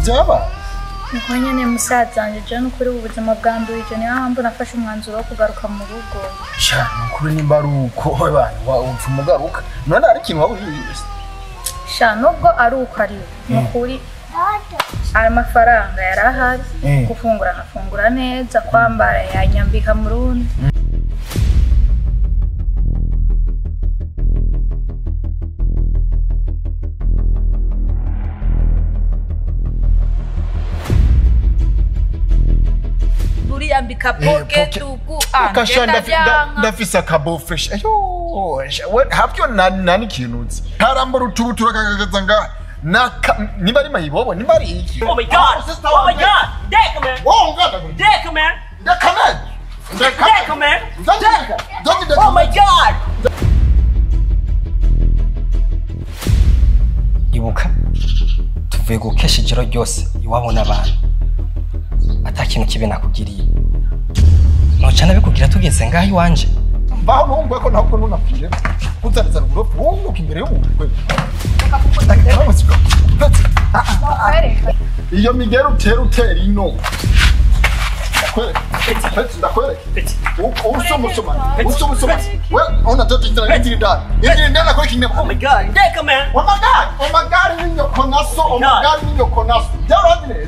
byaba Niko nyene musazanje je n'ukuri ubuzima bwandurije niyo mpamvu nafashe umwanzuro wo kugaruka mu rugo. Sha n'ukuri nimba ari uko abantu wumva umugaruka none ari ikintu waburiye Sha nubwo ari uko ari n'ukuri amafaranga yarahari gufungura nafungura neza kwambara yanyambika mu rundi. Ambika pocket uku ndafisa kabo fresh ayo habyo nani kinutse harambara utubutura kagagaza nga niba ari mayibobo niba ari iki Oh my god Deca man Deca man Oh my god Ibuka tuvuye gukesha ijoro ryose iwabo n'abantu atakintu kibe nakugiriye nocana bikugira tugeze ngaho iwanje mbaho numva ko ntabwo nunapfire uzaniza uburofu wunguka imbere y'umuntu iyo migero utera ino ndakwereke usomusoma we ona toto inzira ndiri ndana ko kinne Oh my god Deca man oh my god ninyo konaso byarandire